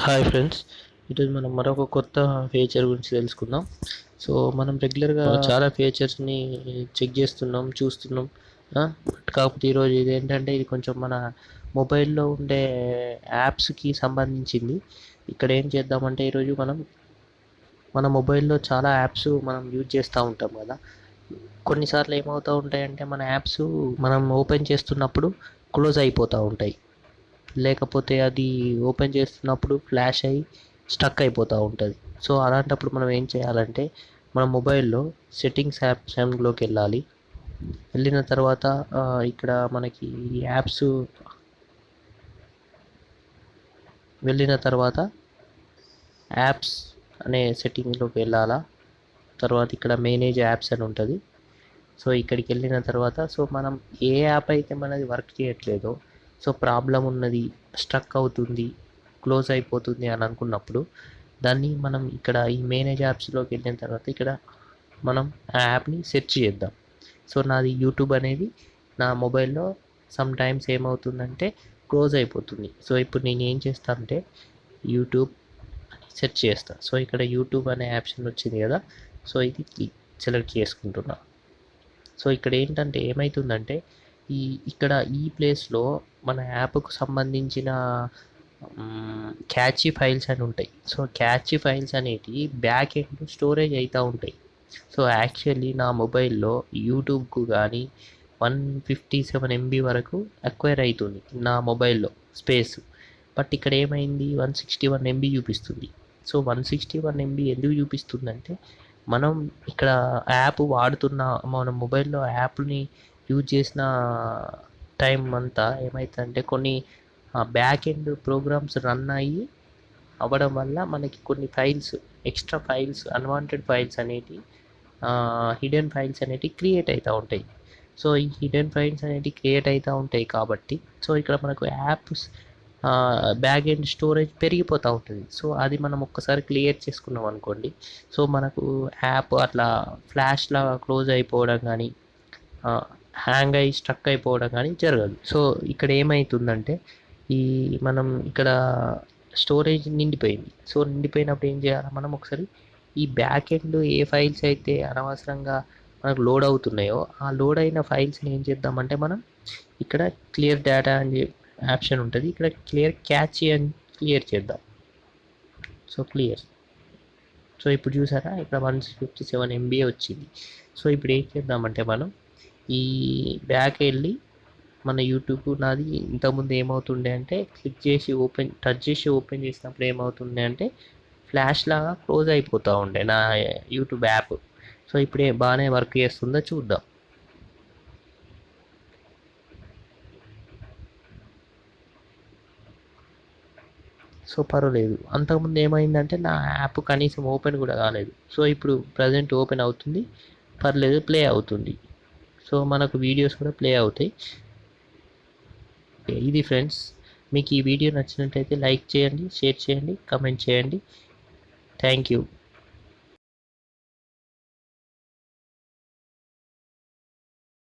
Hi friends, ఈరోజు మనం మరొక కొత్త ఫీచర్ గురించి తెలుసుకుందాం. సో మనం రెగ్యులర్గా చాలా ఫీచర్స్ని చెక్ చేస్తున్నాం, చూస్తున్నాం. కాకపోతే ఈరోజు ఇది ఏంటంటే ఇది కొంచెం మన మొబైల్లో ఉండే యాప్స్కి సంబంధించింది. ఇక్కడ ఏం చేద్దామంటే ఈరోజు మనం మన మొబైల్లో చాలా యాప్స్ మనం యూజ్ చేస్తూ ఉంటాం కదా. కొన్నిసార్లు ఏమవుతూ ఉంటాయంటే మన యాప్స్ మనం ఓపెన్ చేస్తున్నప్పుడు క్లోజ్ అయిపోతూ ఉంటాయి, లేకపోతే అది ఓపెన్ చేస్తున్నప్పుడు ఫ్లాష్ అయ్యి స్టక్ అయిపోతూ ఉంటుంది. సో అలాంటప్పుడు మనం ఏం చేయాలంటే మన మొబైల్లో సెట్టింగ్స్ యాప్షన్లోకి వెళ్ళాలి. వెళ్ళిన తర్వాత ఇక్కడ మనకి యాప్స్ వెళ్ళిన తర్వాత యాప్స్ అనే సెట్టింగ్లోకి వెళ్ళాలా. తర్వాత ఇక్కడ మేనేజ్ యాప్స్ అని ఉంటుంది. సో ఇక్కడికి వెళ్ళిన తర్వాత సో మనం ఏ యాప్ అయితే మనది వర్క్ చేయట్లేదో, సో ప్రాబ్లం ఉన్నది, స్ట్రక్ అవుతుంది, క్లోజ్ అయిపోతుంది అని అనుకున్నప్పుడు దాన్ని మనం ఇక్కడ ఈ మేనేజ్ యాప్స్లోకి వెళ్ళిన తర్వాత ఇక్కడ మనం ఆ యాప్ని సెర్చ్ చేద్దాం. సో నాది యూట్యూబ్ అనేది నా మొబైల్లో సమ్ టైమ్స్ ఏమవుతుందంటే క్లోజ్ అయిపోతుంది. సో ఇప్పుడు నేను ఏం చేస్తానంటే యూట్యూబ్ సెర్చ్ చేస్తాను. సో ఇక్కడ యూట్యూబ్ అనే ఆప్షన్ వచ్చింది కదా, సో ఇది సెలెక్ట్ చేసుకుంటున్నా. సో ఇక్కడ ఏంటంటే ఏమవుతుందంటే ఇక్కడ ఈ ప్లేస్లో మన యాప్కు సంబంధించిన క్యాచీ ఫైల్స్ అని ఉంటాయి. సో క్యాచీ ఫైల్స్ అనేటివి బ్యాక్ ఎండ్ స్టోరేజ్ అవుతూ ఉంటాయి. సో యాక్చువల్లీ నా మొబైల్లో యూట్యూబ్కు కానీ 157 MB వరకు అక్వైర్ అవుతుంది నా మొబైల్లో స్పేస్. బట్ ఇక్కడ ఏమైంది 161 MB చూపిస్తుంది. సో 161 MB ఎందుకు చూపిస్తుందంటే మనం ఇక్కడ యాప్ వాడుతున్న మన మొబైల్లో యాప్ని యూజ్ చేసిన టైం అంతా ఏమవుతుందంటే కొన్ని బ్యాక్ ఎండ్ ప్రోగ్రామ్స్ రన్ అవ్వడం వల్ల మనకి కొన్ని files, extra files, unwanted files అనేటివి, హిడెన్ ఫైల్స్ అనేటివి క్రియేట్ అవుతూ ఉంటాయి. సో ఈ హిడెన్ ఫైల్స్ అనేటివి క్రియేట్ అవుతూ ఉంటాయి కాబట్టి సో ఇక్కడ మనకు యాప్స్ బ్యాక్ ఎండ్ స్టోరేజ్ పెరిగిపోతూ ఉంటుంది. సో అది మనం ఒక్కసారి క్లియర్ చేసుకున్నాం అనుకోండి, సో మనకు యాప్ అట్లా ఫ్లాష్ లాగా క్లోజ్ అయిపోవడం కానీ హ్యాంగ్ అయ్యి స్ట్రక్ అయిపోవడం కానీ జరగదు. సో ఇక్కడ ఏమవుతుందంటే మనం ఇక్కడ స్టోరేజ్ నిండిపోయింది. సో నిండిపోయినప్పుడు ఏం చేయాలి మనం ఒకసారి ఈ బ్యాక్ ఎండ్ ఏ ఫైల్స్ అయితే అనవసరంగా మనకు లోడ్ అవుతున్నాయో ఆ లోడ్ అయిన ఫైల్స్ని ఏం చేద్దామంటే మనం ఇక్కడ క్లియర్ డేటా అని ఆప్షన్ ఉంటుంది, ఇక్కడ క్లియర్ క్యాచీ అని క్లియర్ చేద్దాం. So clear. సో ఇప్పుడు చూసారా ఇక్కడ 157 MB వచ్చింది. సో ఇప్పుడు ఏం చేద్దామంటే మనం ఈ బ్యాక్ వెళ్ళి మన యూట్యూబ్ నాది ఇంతకుముందు ఏమవుతుండే అంటే టచ్ చేసి ఓపెన్ చేసినప్పుడు ఏమవుతుండే అంటే ఫ్లాష్ లాగా క్లోజ్ అయిపోతూ ఉండే నా యూట్యూబ్ యాప్. సో ఇప్పుడే బాగానే వర్క్ చేస్తుందో చూద్దాం. సో పర్వాలేదు. అంతకుముందు ఏమైందంటే నా యాప్ కనీసం ఓపెన్ కూడా కాలేదు. సో ఇప్పుడు ప్రజెంట్ ఓపెన్ అవుతుంది, పర్లేదు, ప్లే అవుతుంది. సో మనకు వీడియోస్ కూడా ప్లే అవుతాయి. ఇది ఫ్రెండ్స్, మీకు ఈ వీడియో నచ్చినట్లయితే లైక్ చేయండి, షేర్ చేయండి, కమెంట్ చేయండి. Thank you.